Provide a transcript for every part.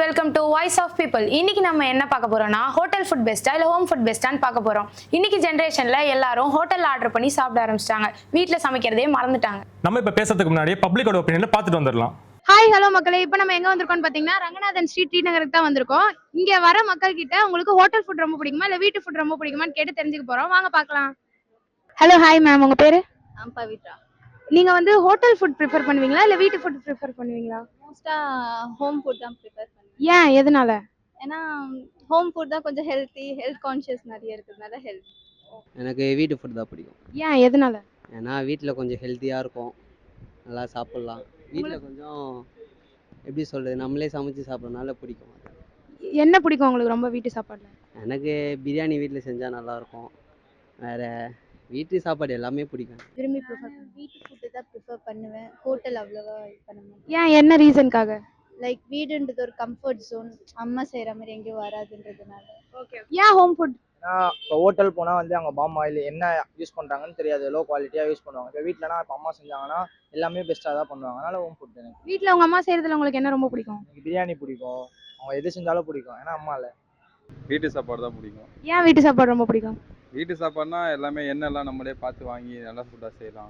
Welcome to Voice of People. இன்னைக்கு நம்ம என்ன பார்க்க போறோம்னா ஹோட்டல் ஃபுட் பெஸ்டா இல்ல ஹோம் ஃபுட் பெஸ்டான்னு பார்க்க போறோம். இன்னைக்கு ஜெனரேஷன்ல எல்லாரும் ஹோட்டல்ல ஆர்டர் பண்ணி சாப்பிட ஆரம்பிச்சிட்டாங்க. வீட்ல சமைக்கிறதே மறந்துட்டாங்க. நம்ம இப்ப பேசுறதுக்கு முன்னாடி பப்ளிக்கோட ஒபினியன்ல பார்த்துட்டு வந்துடலாம். ஹாய் ஹலோ மக்களே, இப்போ நம்ம எங்க வந்திருக்கோம்னு பாத்தீங்கன்னா ரங்கநாதன் ஸ்ட்ரீட் டி நகருக்கு தான் வந்திருக்கோம். இங்க வர மக்கள் கிட்ட உங்களுக்கு ஹோட்டல் ஃபுட் ரொம்ப பிடிக்குமா இல்ல வீட்டு ஃபுட் ரொம்ப பிடிக்குமான்னு கேட்டு தெரிஞ்சுக்க போறோம். வாங்க பார்க்கலாம். ஹலோ ஹாய் மேம், உங்க பேரு? பவித்ரா. நீங்க வந்து ஹோட்டல் ஃபுட் ப்ரிஃபர் பண்ணுவீங்களா இல்ல வீட்டு ஃபுட் ப்ரிஃபர் பண்ணுவீங்களா? மோஸ்டா ஹோம் ஃபுட் தான் ப்ரிஃபர் பண்ணுவேன். ஏன், எதனால? ஏன்னா ஹோம் ஃபுட் தான் கொஞ்சம் ஹெல்த் கான்ஷியஸ் நிறைய இருக்கிறதுனால ஹெல்த். எனக்கு வீட்டு ஃபுட் தான் பிடிக்கும். ஏன், எதனால? ஏன்னா வீட்டில் கொஞ்சம் ஹெல்த்தியாக இருக்கும், நல்லா சாப்பிட்லாம். வீட்டில் கொஞ்சம் எப்படி சொல்கிறது, நம்மளே சமைச்சு சாப்பிட்றதுனால பிடிக்கும். என்ன பிடிக்கும் உங்களுக்கு ரொம்ப வீட்டு சாப்பாடுல? எனக்கு பிரியாணி வீட்டில் செஞ்சால் நல்லாயிருக்கும். வேறு வீட்டு சாப்பாடு எல்லாமே பிடிக்கும். விரும்பி வீட்டு ஃபுட்டு தான் ப்ரிஃபர் பண்ணுவேன். ஹோட்டல் அவ்வளோவா இது பண்ண மாட்டேன். ஏன், என்ன ரீசன்காக? லைக் வீடுன்றது ஒரு கம்ஃபர்ட் ஜோன், அம்மா செய்கிற மாதிரி எங்கேயும் வராதுன்றதுனால. ஓகே. ஏன் ஹோம் ஃபுட்? இப்போ ஹோட்டல் போனால் வந்து அவங்க பாம் ஆயில் என்ன யூஸ் பண்ணுறாங்கன்னு தெரியாது, லோ குவாலிட்டியாக யூஸ் பண்ணுவாங்க. இப்போ வீட்டிலனா இப்போ அம்மா செஞ்சாங்கன்னா எல்லாமே பெஸ்ட்டாக தான் பண்ணுவாங்க. அதனால் ஹோம் ஃபுட் எனக்கு. வீட்டில் உங்க அம்மா செய்யறதுல உங்களுக்கு என்ன ரொம்ப பிடிக்கும்? எனக்கு பிரியாணி பிடிக்கும், அவங்க எது செஞ்சாலும் பிடிக்கும். ஏன்னா அம்மா இல்லை. வீட்டு சாப்பாடு தான் பிடிக்கும். ஏன் வீட்டு சாப்பாடு ரொம்ப பிடிக்கும்? வீட்டு சாப்பாடுனா எல்லாமே எண்ணெய்லாம் நம்மளே பார்த்து வாங்கி நல்லா ஃபுட்டாக செய்யலாம்.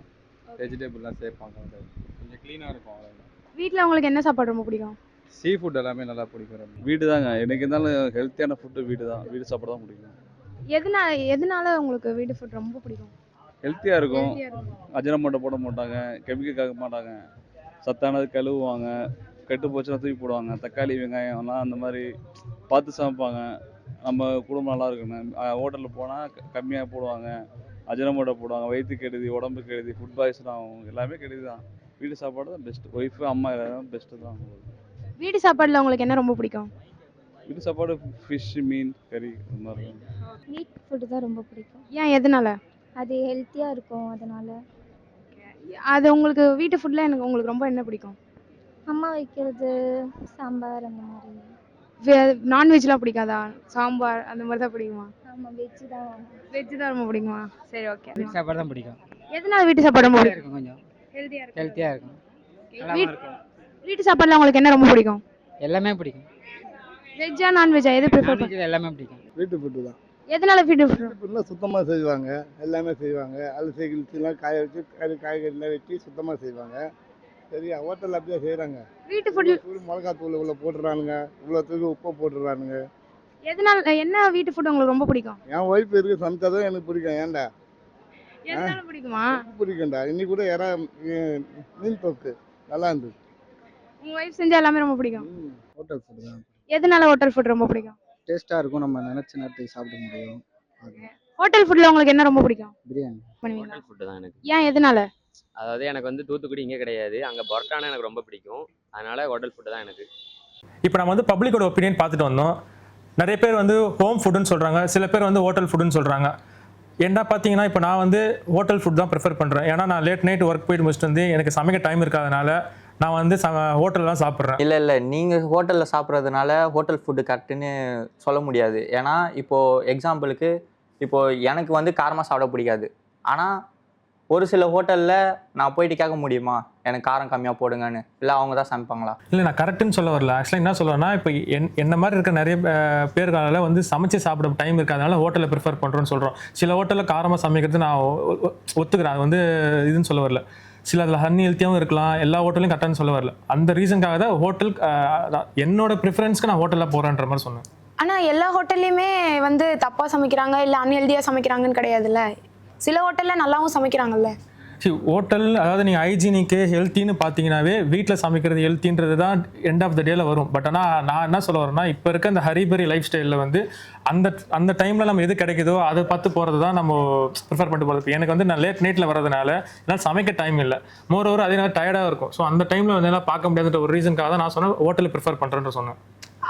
வெஜிடபிள்லாம் சேர்ப்பாங்க, கொஞ்சம் க்ளீனாக இருக்கும். அவ்வளோதான். வீட்டில் உங்களுக்கு என்ன சாப்பாடு ரொம்ப பிடிக்கும்? சீ ஃபுட் எல்லாமே நல்லா பிடிக்கும். வீடு தாங்க, எனக்கு இருந்தாலும் ஹெல்த்தியான ஃபுட்டு வீடு தான், வீடு சாப்பாடு தான் பிடிக்கும். எதனால உங்களுக்கு வீட்டு ஃபுட் ரொம்ப பிடிக்கும்? ஹெல்த்தியாக இருக்கும், அஜினமோட்டோ போட மாட்டாங்க, கெமிக்கல் கலக்க மாட்டாங்க, சத்தானது கழுவுவாங்க, கெட்டு போச்சுன்னா தூக்கி போடுவாங்க, தக்காளி வெங்காயம்லாம் அந்த மாதிரி பார்த்து சமைப்பாங்க. நம்ம குடும்பம் நல்லா இருக்கணும். ஹோட்டலில் போனால் கம்மியாக போடுவாங்க, அஜினமோட்டோ போடுவாங்க, வயிற்று கெடுதி, உடம்பு கெடுதி, ஃபுட் பாய்சன் ஆகும், எல்லாமே கெடுதி தான். வீட்டு சாப்பாடு தான் பெஸ்ட்டு. ஒய்ஃபு அம்மா எல்லாரும் பெஸ்ட்டு தான். வீட்டு சாப்பாடுல உங்களுக்கு என்ன ரொம்ப பிடிக்கும்? வீட்டு சாப்பாடு ஃபிஷ், மீன், கறி அந்த மாதிரி தான். வீட்டு ஃபுட்டு தான் ரொம்ப பிடிக்கும். ஏன், எதனால? அது ஹெல்த்தியாக இருக்கும், அதனால. அது உங்களுக்கு வீட்டு ஃபுட்ல எனக்கு உங்களுக்கு ரொம்ப என்ன பிடிக்கும்? அம்மா வைக்கிறது சாம்பார் அந்த மாதிரி. நான்வெஜ்லாம் பிடிக்காதா? சாம்பார் அந்த மாதிரி தான் பிடிக்குமா? ஆமாம், வெஜ்ஜு தான். வெஜ் தான் ரொம்ப பிடிக்குமா? சரி, ஓகே. வீட்டு சாப்பாடு தான் பிடிக்கும். எதனால வீட்டு சாப்பாடு ரொம்ப பிடிக்கும்? கொஞ்சம் ஹெல்த்தியா இருக்கு. ஹெல்த்தியாக இருக்கும். வீட்டு சாப்பாடுல உங்களுக்கு என்ன ரொம்ப பிடிக்கும்? எல்லாமே பிடிக்கும். வெஜ்ஜா நான்வெஜ்ஜா எது ப்ரிஃபர் பண்ணுவீங்க? எல்லாமே பிடிக்கும். வீட்டு ஃபுட்டு தான். எதனால வீட்டு ஃபுட்? ஃபுட்டுலாம் சுத்தமாக செய்வாங்க, எல்லாமே செய்வாங்க. அரிசி கிழிச்சிலாம் காய வச்சு காய்கறிலாம் வெட்டி சுத்தமாக செய்வாங்க. சரியா, ஹோட்டலில் அப்படியே செய்கிறாங்க. வீட்டு ஃபுட் மிளகாத்தூள் இவ்வளோ போட்டுறானுங்க, இவ்வளோ தூக்கி உப்பை போட்டுறானுங்க. எதனால என்ன வீட்டு ஃபுட் உங்களுக்கு ரொம்ப பிடிக்கும்? என் ஒய்ஃப் இருக்கு சமைச்சதும் எனக்கு பிடிக்கும். ஏன்டா எதனால பிடிக்குமா? பிடிக்கும்டா. இன்னைக்கு கூட மீன் தொக்கு நல்லா இருந்தது. உங்க வைஃப் செஞ்ச எல்லாமே ரொம்ப பிடிக்கும். ஹோட்டல் ஃபுட்டு தான். எதனால ஹோட்டல் ஃபுட் ரொம்ப பிடிக்கும்? டேஸ்ட்டாக இருக்கும், நம்ம நினச்ச நேரத்துக்கு சாப்பிட முடியும். ஹோட்டல் ஃபுட்ல உங்களுக்கு என்ன ரொம்ப பிடிக்கும்? பிரியாணி. பண்ணுவீங்களா? ஹோட்டல் ஃபுட்டு தான் எனக்கு. ஏன், எதனால? அதாவது எனக்கு வந்து தூத்துக்குடி இங்கே கிடையாது, அங்கே பரோட்டானா எனக்கு ரொம்ப பிடிக்கும். அதனால ஹோட்டல் ஃபுட்டு தான் எனக்கு. இப்போ நம்ம வந்து பப்ளிக்கோட ஒப்பீனியன் பார்த்துட்டு வந்தோம். நிறைய பேர் வந்து ஹோம் ஃபுட்டுன்னு சொல்கிறாங்க, சில பேர் வந்து ஹோட்டல் ஃபுட்டுன்னு சொல்கிறாங்க. என்ன பார்த்தீங்கன்னா இப்போ நான் வந்து ஹோட்டல் ஃபுட் தான் ப்ரிஃபர் பண்ணுறேன். ஏன்னா நான் லேட் நைட் ஒர்க் போயிட்டு முடிச்சுட்டு வந்து எனக்கு சமைக்க டைம் இருக்காதனால நான் வந்து ஹோட்டலில் தான் சாப்பிட்றேன். இல்லை நீங்கள் ஹோட்டலில் சாப்பிட்றதுனால ஹோட்டல் ஃபுட்டு கரெக்டுன்னு சொல்ல முடியாது. ஏன்னா இப்போது எக்ஸாம்பிளுக்கு இப்போது எனக்கு வந்து காரமாக சாப்பிட பிடிக்காது. ஆனால் ஒரு சில ஹோட்டலில் நான் போயிட்டு கேட்க முடியுமா எனக்கு காரம் கம்மியாக போடுங்கன்னு? இல்லை அவங்க தான் சமைப்பாங்களா? இல்லை, நான் கரெக்டுன்னு சொல்ல வரல. ஆக்சுவலாக என்ன சொல்லுவேன்னா, இப்போ என்ன மாதிரி இருக்க நிறைய பேர்களால் வந்து சமைச்சு சாப்பிட டைம் இருக்கிறதுனால ஹோட்டலில் ப்ரிஃபர் பண்ணுறோன்னு சொல்கிறோம். சில ஹோட்டலில் காரமாக சமைக்கிறது நான் ஒத்துக்கிறேன், அது வந்து இதுன்னு சொல்ல வரல. சில அதில் அன்ஹெல்த்தியாகவும் இருக்கலாம், எல்லா ஹோட்டலையும் கரெக்டானு சொல்ல வரல. அந்த ரீசனுக்காக தான் ஹோட்டல் என்னோட ப்ரிஃபரன்ஸ்க்கு நான் ஹோட்டலில் போகிறேன்ற மாதிரி சொன்னேன். ஆனா எல்லா ஹோட்டல்லையுமே வந்து தப்பா சமைக்கிறாங்க இல்ல அன்ஹெல்தியா சமைக்கிறாங்கன்னு கிடையாதுல்ல. சில ஹோட்டல்ல நல்லாவும் சமைக்கிறாங்கல்ல. ஹோட்டல் அதாவது நீங்கள் ஹைஜீனிக்கு ஹெல்த்தின்னு பார்த்தீங்கன்னாவே வீட்டில் சமைக்கிறது ஹெல்த்தின்றது தான் எண்ட் ஆஃப் த டேல வரும். பட் ஆனால் நான் என்ன சொல்ல வரேன்னா, இப்போ இருக்க இந்த ஹரிபரி லைஃப் ஸ்டைலில் வந்து அந்த டைமில் நம்ம எது கிடைக்குதோ அதை பார்த்து போகிறது தான் நம்ம ப்ரிஃபர் பண்ணிட்டு போகிறது. எனக்கு வந்து நான் லேட் நைட்டில் வரதுனால என்னால் சமைக்க டைம் இல்லை, மோரோவர் அதே நேரம் டயர்டாக இருக்கும். ஸோ அந்த டைமில் வந்து என்னால் பார்க்க முடியாதுன்ற ஒரு ரீசனுக்காக தான் நான் சொன்னேன் ஹோட்டலில் ப்ரிஃபர் பண்ணுறேன்னு சொன்னேன்.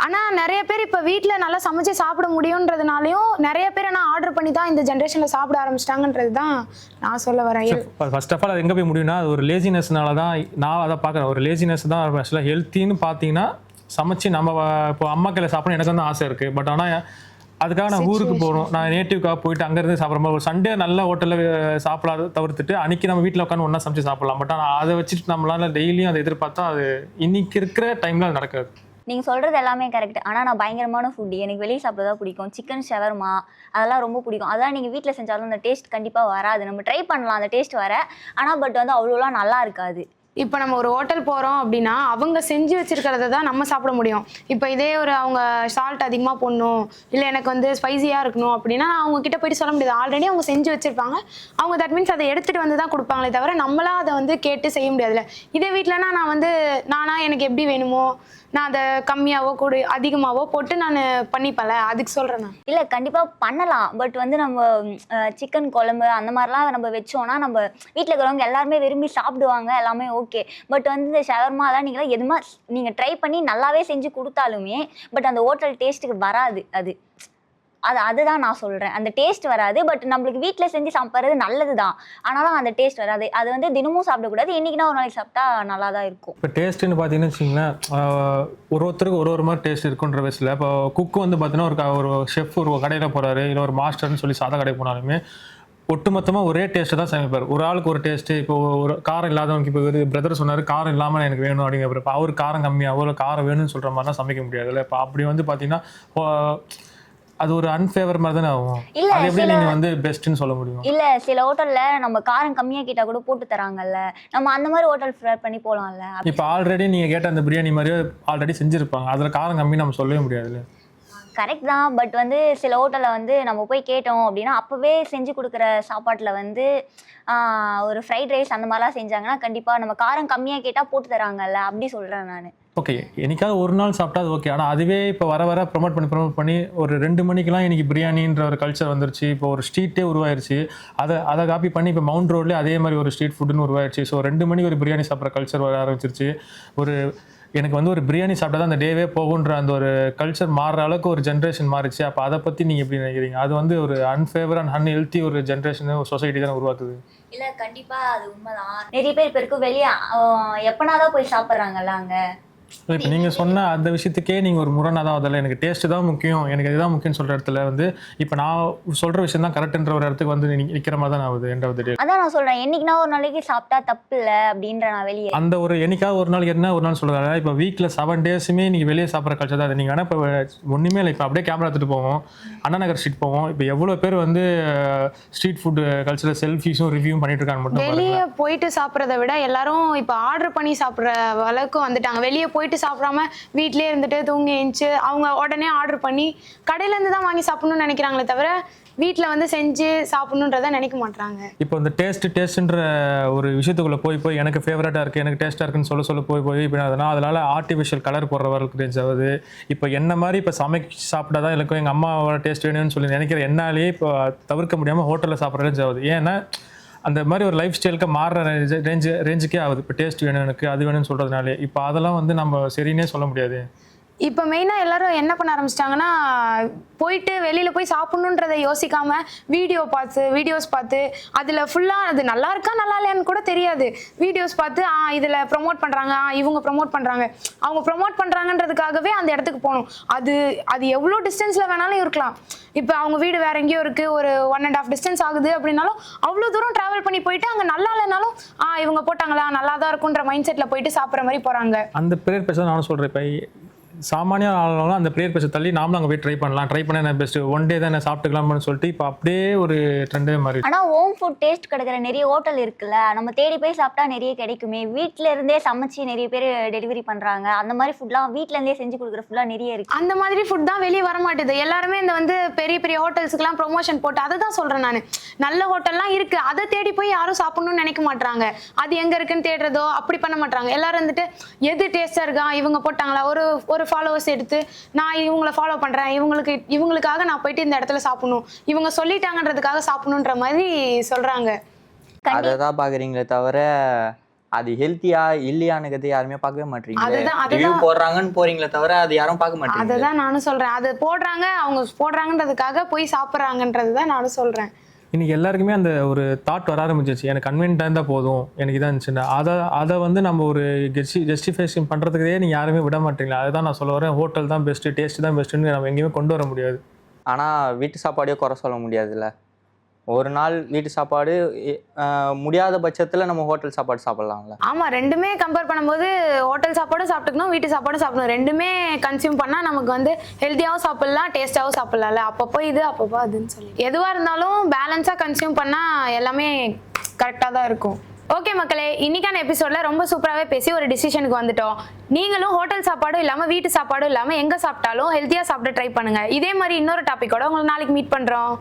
ஆனா நிறைய பேர் இப்ப வீட்ல நல்லா சமைச்சு சாப்பிட முடியும்ன்றதுனாலயும் நிறைய பேர் ஆனா ஆர்டர் பண்ணி தான் இந்த ஜென்ரேஷன்ல சாப்பிட ஆரம்பிச்சிட்டாங்கன்றது தான் நான் சொல்ல வரேன். ஃபர்ஸ்ட் ஆஃப் ஆல் அது எங்கே போய் முடியும்னா, அது ஒரு லேசினஸ்னால தான் நான் அதை பார்க்குறேன். ஒரு லேசினஸ் தான் ஆக்சுவலாக. ஹெல்த்தின்னு பார்த்தீங்கன்னா சமைச்சு நம்ம இப்போ அம்மா கையில் சாப்பிடணும் எனக்கு வந்து ஆசை இருக்குது. பட் ஆனால் அதுக்காக நான் ஊருக்கு போகணும், நான் நேட்டிவ்க்காக போயிட்டு அங்கேருந்து சாப்பிட்ற மாதிரி ஒரு சண்டே நல்ல ஹோட்டலில் சாப்பிடாத தவிர்த்துட்டு அன்றைக்கி நம்ம வீட்டில் உட்காந்து ஒன்றா சமைச்சு சாப்பிடலாம். பட் ஆனால் அதை வச்சுட்டு நம்மளால டெய்லியும் அதை எதிர்பார்த்தா அது இன்னைக்கு இருக்கிற டைமில் அது நடக்காது. நீங்கள் சொல்கிறது எல்லாமே கரெக்ட். ஆனால் நான் பயங்கரமான ஃபுட்டு, எனக்கு வெளியே சாப்பிட தான் பிடிக்கும். சிக்கன் ஷவர்மா அதெல்லாம் ரொம்ப பிடிக்கும். அதெல்லாம் நீங்கள் வீட்டில் செஞ்சாலும் அந்த டேஸ்ட் கண்டிப்பாக வராது. நம்ம ட்ரை பண்ணலாம் அந்த டேஸ்ட் வர, ஆனால் பட் வந்து அவ்வளோலாம் நல்லா இருக்காது. இப்போ நம்ம ஒரு ஹோட்டல் போகிறோம் அப்படின்னா அவங்க செஞ்சு வச்சிருக்கிறத தான் நம்ம சாப்பிட முடியும். இப்போ இதே ஒரு அவங்க சால்ட் அதிகமாக போடணும், இல்லை எனக்கு வந்து ஸ்பைசியாக இருக்கணும் அப்படின்னா அவங்க கிட்ட போயிட்டு சொல்ல முடியாது. ஆல்ரெடி அவங்க செஞ்சு வச்சிருப்பாங்க. அவங்க தட் மீன்ஸ் அதை எடுத்துகிட்டு வந்து தான் கொடுப்பாங்களே தவிர நம்மளாம் அதை வந்து கேட்டு செய்ய முடியாதுல்ல. இதே வீட்டிலனா நான் வந்து எனக்கு எப்படி வேணுமோ நான் அதை கம்மியாவோ கூட அதிகமாகவோ போட்டு நான் பண்ணிப்பேன்ல, அதுக்கு சொல்கிறேன் நான். இல்லை கண்டிப்பாக பண்ணலாம். பட் வந்து நம்ம சிக்கன் குழம்பு அந்த மாதிரிலாம் நம்ம வச்சோன்னா நம்ம வீட்டில் இருக்கிறவங்க எல்லாருமே விரும்பி சாப்பிடுவாங்க, எல்லாமே ஓகே. பட் வந்து இந்த ஷவர்மா எல்லாம் நீங்கள் ட்ரை பண்ணி நல்லாவே செஞ்சு கொடுத்தாலுமே பட் அந்த ஹோட்டல் டேஸ்ட்டுக்கு வராது. அதுதான் நான் சொல்கிறேன். அந்த டேஸ்ட் வராது. பட் நம்மளுக்கு வீட்டில் செஞ்சு சாப்பிட்றது நல்லது தான், ஆனாலும் அந்த டேஸ்ட் வராது. அது வந்து தினமும் சாப்பிடக்கூடாது, என்றைக்குனா ஒரு நாளைக்கு சாப்பிட்டா நல்லா தான் இருக்கும். இப்போ டேஸ்ட்டுன்னு பார்த்தீங்கன்னு வச்சிங்களேன், ஒருத்தருக்கு ஒரு மாதிரி டேஸ்ட் இருக்குன்ற வயசில் இப்போ குக்கு வந்து பார்த்தீங்கன்னா ஒரு ஷெஃப் ஒரு கடையில் போகிறாரு, இல்லை ஒரு மாஸ்டர்னு சொல்லி சாதா கடை போனாலுமே ஒட்டுமொத்தமாக ஒரே டேஸ்ட்டு தான் சமைப்பார். ஒரு ஆளுக்கு ஒரு டேஸ்ட்டு. இப்போ ஒரு காரம் இல்லாதவனுக்கு இப்போ பிரதர் சொன்னார் காரம் இல்லாமல் எனக்கு வேணும் அப்படிங்கிற, இப்போ அவர் காரம் கம்மியாகவோ இல்லை காரம் வேணும்னு சொல்கிற மாதிரிலாம் சமைக்க முடியாது இல்லை. இப்போ அப்படி வந்து பார்த்தீங்கன்னா அது ஒரு அன்ஃபேவர் மாதிரி தானே ஆகும். அது எப்படி நீங்க வந்து பெஸ்ட்னு சொல்ல முடியும்? இல்ல சில ஹோட்டல்ல நம்ம காரம் கம்மியா கேட்டா கூட போட்டு தராங்கல்ல, நம்ம அந்த மாதிரி ஹோட்டல் ப்ரிஃபர் பண்ணி போலாம்ல. இப்போ ஆல்ரெடி நீங்க கேட்ட அந்த பிரியாணி மாதிரியே ஆல்ரெடி செஞ்சிருப்பாங்க, அதுல காரம் கம்மி நம்ம சொல்லவே முடியாதுல்ல. கரெக்ட் தான். பட் வந்து சில ஹோட்டல்ல வந்து நம்ம போய் கேட்டோம் அப்படின்னா அப்பவே செஞ்சு கொடுக்குற சாப்பாட்டுல வந்து ஒரு ஃப்ரைட் ரைஸ் அந்த மாதிரிலாம் செஞ்சாங்கன்னா கண்டிப்பா நம்ம காரம் கம்மியா கேட்டா போட்டு தராங்கல்ல, அப்படி சொல்றேன் நான். ஓகே, என்னைக்காவது ஒரு நாள் சாப்பிட்டா அது ஓகே. ஆனால் அதுவே இப்போ வர ப்ரொமோட் பண்ணி ஒரு 2 மணிக்கெலாம் இன்றைக்கி பிரியாணின்ற ஒரு கல்ச்சர் வந்துருச்சு. இப்போ ஒரு ஸ்ட்ரீட்டே உருவாயிருச்சு. அதை காப்பி பண்ணி இப்போ மவுண்ட் ரோட்லேயே அதே மாதிரி ஒரு ஸ்ட்ரீட் ஃபுட்டுன்னு உருவாயிருச்சு. ஸோ 2 மணிக்கு ஒரு பிரியாணி சாப்பிட்ற கல்ச்சர் வர ஆரம்பிச்சிருச்சு. எனக்கு வந்து ஒரு பிரியாணி சாப்பிட்டா தான் அந்த டேவே போகுன்ற அந்த ஒரு கல்ச்சர் மாறுற அளவுக்கு ஒரு ஜென்ரேஷன் மாறிச்சு. அப்போ அதை பற்றி நீங்கள் எப்படி நினைக்கிறீங்க? அது வந்து ஒரு அன்ஃபேவர் அண்ட் அன்ஹெல்த்தி ஒரு ஜென்ரேஷன் ஒரு சொசைட்டி தான் உருவாக்குது. இல்லை கண்டிப்பாக அது உண்மைதான். நிறைய பேர் இப்போ இருக்கும் வெளியே எப்போனாதான் போய் சாப்பிட்றாங்கல்ல அங்கே. இப்போ நீங்கள் சொன்ன அந்த விஷயத்துக்கே நீங்கள் ஒரு முரணாக தான் அதில் எனக்கு டேஸ்ட்டு தான் முக்கியம், எனக்கு இதுதான் முக்கியம்னு சொல்கிற இடத்துல வந்து இப்போ நான் சொல்கிற விஷயம் தான் கரெக்டுன்ற ஒரு இடத்துக்கு வந்து நிற்கிற மாதிரி தான் ஆகுது. எண்ட் ஆஃப் தி டே அதான் நான் சொல்கிறேன், என்னைக்குனா ஒரு நாளைக்கு சாப்பிட்டா தப்பு இல்லை அப்படின்ற நான் வெளியே அந்த ஒரு என்னைக்காவது ஒரு நாள் என்ன ஒரு நாள் சொல்கிறாங்க. இப்போ வீக்கில் 7 டேஸுமே நீங்கள் வெளியே சாப்பிட்ற கல்ச்சர் தான் அது. நீங்கள் வேணால் இப்போ ஒன்றுமே இல்லை, இப்போ அப்படியே கேமரா எடுத்துகிட்டு போவோம், அண்ணா நகர் ஸ்ட்ரீட் போவோம். இப்போ எவ்வளோ பேர் வந்து ஸ்ட்ரீட் ஃபுட்டு கல்ச்சரில் செல்ஃபீஸும் ரிவ்யூவும் பண்ணிட்டு இருக்காங்க. மட்டும் வெளியே போயிட்டு சாப்பிட்றத விட எல்லாரும் இப்போ ஆர்டர் பண்ணி சாப்பிட்ற அளவுக்கு வந்துட்டாங்க. வெளியே போயிட்டு சாப்பிடாம வீட்டிலே இருந்துட்டு தூங்கி எழுந்துச்சு அவங்க உடனே ஆர்டர் பண்ணி கடையிலேருந்து தான் வாங்கி சாப்பிடணும்னு நினைக்கிறாங்களே தவிர வீட்டில் வந்து செஞ்சு சாப்பிடணுன்றதை நினைக்க மாட்டாங்க. இப்போ இந்த டேஸ்ட்டுன்ற ஒரு விஷயத்துக்குள்ளே போய் எனக்கு ஃபேவரட்டாக இருக்குது, எனக்கு டேஸ்ட்டாக இருக்குன்னு சொல்ல போய் இப்போ அதனால் ஆர்டிஃபிஷியல் கலர் போடுறவர்களுக்கு ரேஞ்ச் ஆகுது. இப்போ என்ன மாதிரி இப்போ சமைச்சு சாப்பிட்டா தான் எனக்கு எங்கள் அம்மாவோட டேஸ்ட் வேணும்னு சொல்லி நினைக்கிற என்னாலே இப்போ தவிர்க்க முடியாமல் ஹோட்டலில் சாப்பிட்ற ரேஞ்ச் ஆகுது. ஏன்னா அந்த மாதிரி ஒரு லைஃப் ஸ்டைலுக்கு மாறுற ரேஞ்சுக்கே ஆகுது. இப்போ டேஸ்ட் வேணும் எனக்கு அது வேணும்னு சொல்கிறதுனாலே இப்போ அதெல்லாம் வந்து நம்ம சரின்னே சொல்ல முடியாது. இப்போ மெயினாக எல்லாரும் என்ன பண்ண ஆரம்பிச்சிட்டாங்கன்னா போயிட்டு வெளியில் போய் சாப்பிட்ணுன்றதை யோசிக்காமல் வீடியோஸ் பார்த்து அதில் ஃபுல்லாக அது நல்லா இருக்கா நல்லா இல்லையான்னு கூட தெரியாது. வீடியோஸ் பார்த்து இதில் ப்ரொமோட் பண்ணுறாங்க, இவங்க ப்ரொமோட் பண்ணுறாங்க, அவங்க ப்ரொமோட் பண்ணுறாங்கன்றதுக்காகவே அந்த இடத்துக்கு போகணும். அது எவ்வளோ டிஸ்டன்ஸில் வேணாலும் இருக்கலாம். இப்போ அவங்க வீடு வேற எங்கேயோ இருக்குது, ஒரு 1.5 டிஸ்டன்ஸ் ஆகுது அப்படின்னாலும் அவ்வளோ தூரம் ட்ராவல் பண்ணி போயிட்டு அங்கே நல்லா இல்லைனாலும் இவங்க போட்டாங்களா நல்லா தான் இருக்குன்ற மைண்ட் செட்டில் போயிட்டு சாப்பிட்ற மாதிரி போகிறாங்க. அந்த பேர் பேச நானும் சொல்கிறேன். இப்போ சாமானிய ஆளுங்களும் அந்த ப்ரேயர் பேச தள்ளி நாமளும் அங்கே போய் ட்ரை பண்ண என்ன பெஸ்ட் ஒன் டே தான் என்ன சாப்பிட்டுக்கலாம்னு சொல்லிட்டு இப்போ அப்படியே ஒரு ட்ரெண்டே மாதிரி. ஆனால் ஹோம் ஃபுட் டேஸ்ட் கிடைக்கிற நிறைய ஹோட்டல் இருக்குல்ல, நம்ம தேடி போய் சாப்பிட்டா நிறைய கிடைக்குமே. வீட்டில இருந்தே சமைச்சு நிறைய பேர் டெலிவரி பண்ணுறாங்க. அந்த மாதிரி ஃபுட்லாம் வீட்டில இருந்தே செஞ்சு கொடுக்குற ஃபுட்லாம் நிறைய இருக்கு. அந்த மாதிரி ஃபுட் தான் வெளியே வர மாட்டேது. எல்லாருமே இந்த வந்து பெரிய பெரிய ஹோட்டல்ஸுக்குலாம் ப்ரொமோஷன் போட்டு அதை தான் சொல்கிறேன் நான். நல்ல ஹோட்டல்லாம் இருக்குது, அதை தேடி போய் யாரும் சாப்பிடணும்னு நினைக்க மாட்டாங்க. அது எங்கே இருக்குன்னு தேடுறதோ அப்படி பண்ண மாட்டாங்க. எல்லாரும் வந்துட்டு எது டேஸ்டாக இருக்கா இவங்க போட்டாங்களா ஒரு ஃபாலோவர்ஸ் எடுத்து நான் இவங்களை ஃபாலோ பண்ணுறேன், இவங்களுக்காக நான் போயிட்டு இந்த இடத்துல சாப்பிடணும், இவங்க சொல்லிட்டாங்கன்றதுக்காக சாப்பிடணுன்ற மாதிரி சொல்கிறாங்க. அதை தான் பார்க்குறீங்களே தவிர அது ஹெல்த்தியா இல்லையானுங்கிறது யாருமே பார்க்கவே மாட்டீங்க. போடுறாங்கன்னு போறீங்களே தவிர அது யாரும் பார்க்க மாட்டீங்க. அதை தான் நானும் சொல்கிறேன். அது போடுறாங்க, அவங்க போடுறாங்கன்றதுக்காக போய் சாப்பிட்றாங்கன்றது தான் நானும் சொல்கிறேன். இன்றைக்கி எல்லாருக்குமே அந்த ஒரு தாட் வர ஆரம்பிச்சிச்சு, எனக்கு கன்வீனியன்ட்டாக இருந்தால் போதும், எனக்கு இதான் இருந்துச்சுன்னா அதை வந்து நம்ம ஒரு ஜஸ்டிஃபிகேஷன் பண்ணுறதுக்கே நீங்கள் யாருமே விட மாட்டீங்களா. அதுதான் நான் சொல்ல வரேன். ஹோட்டல் தான் பெஸ்ட்டு, டேஸ்ட்டு தான் பெஸ்ட்டுன்னு நம்ம எங்கேயுமே கொண்டு வர முடியாது. ஆனால் வீட்டு சாப்பாடையே குறை சொல்ல முடியாதுல்ல. ஒரு நாள் வீட்டு சாப்பாடு முடியாத பட்சத்தில் நம்ம ஹோட்டல் சாப்பாடு சாப்பிட்லாம்ல. ஆமாம், ரெண்டுமே கம்பேர் பண்ணும்போது ஹோட்டல் சாப்பாடும் சாப்பிட்டுக்கணும், வீட்டு சாப்பாடும் சாப்பிடணும். ரெண்டுமே கன்சியூம் பண்ணால் நமக்கு வந்து ஹெல்த்தியாகவும் சாப்பிட்லாம், டேஸ்ட்டாகவும் சாப்பிட்லாம்ல. அப்பப்போ இது அப்பப்போ அதுன்னு சொல்லி எதுவாக இருந்தாலும் பேலன்ஸாக கன்சியூம் பண்ணால் எல்லாமே கரெக்டாக தான் இருக்கும். ஓகே மக்களே, இன்னைக்கான எபிசோட்ல ரொம்ப சூப்பராகவே பேசி ஒரு டிசிஷனுக்கு வந்துட்டோம். நீங்களும் ஹோட்டல் சாப்பாடும் இல்லாமல் வீட்டு சாப்பாடும் இல்லாமல் எங்கே சாப்பிட்டாலும் ஹெல்த்தியாக சாப்பிட ட்ரை பண்ணுங்கள். இதே மாதிரி இன்னொரு டாப்பிக்கோட உங்களை நாளைக்கு மீட் பண்ணுறோம்.